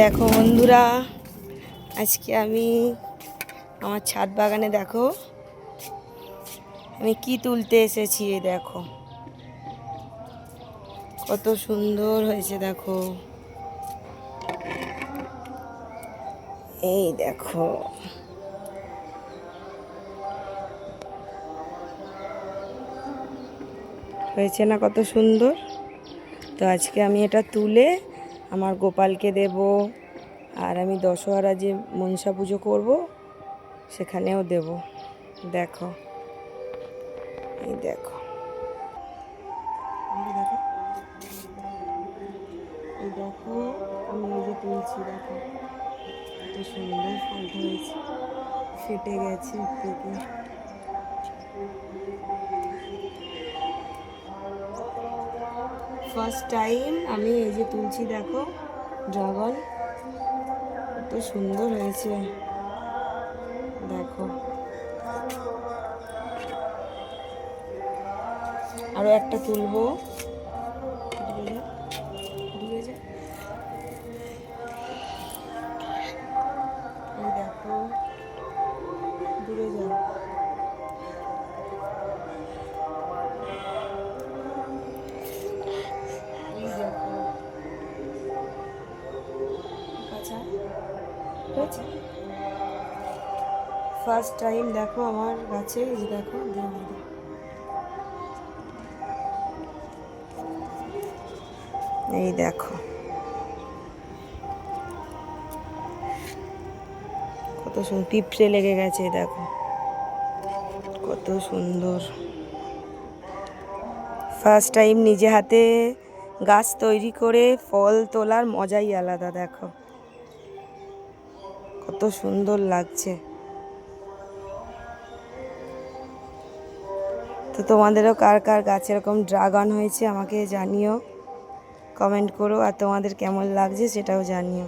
দেখো বন্ধুরা, আজকে আমি আমার ছাদ বাগানে দেখো আমি কি তুলতে এসেছি। দেখো কত সুন্দর হয়েছে, দেখো এই দেখো হয়েছে না কত সুন্দর। তো আজকে আমি এটা তুলে আমার গোপালকে দেব, আর আমি দশহরা যে মনসা পুজো করব সেখানেও দেব। দেখো এই দেখো দেখো এই দেখো আমি এই যে তুলছি, দেখো কত সুন্দর ফলটা হয়েছে, ফেটে গেছে থেকে। ফার্স্ট টাইম আমি এই যে তুলছি, দেখো ড্রাগন কত সুন্দর হয়েছে। দেখো আরো একটা তুলবো, দূরে যা। এই দেখো দূরে যা। এই দেখো আচ্ছা হয়েছে। ফার্স্ট টাইম দেখো আমার গাছে, এই দেখো এই দেখো কত সুন্দর পিঁপড়ে লেগে গেছে, দেখো কত সুন্দর। ফার্স্ট টাইম নিজে হাতে গাছ তৈরি করে ফল তোলার মজাই আলাদা। দেখো কত সুন্দর লাগছে। তো তোমাদেরও কার কার গাছে এরকম ড্রাগন হয়েছে আমাকে জানিও, কমেন্ট করো, আর তোমাদের কেমন লাগছে সেটাও জানিও।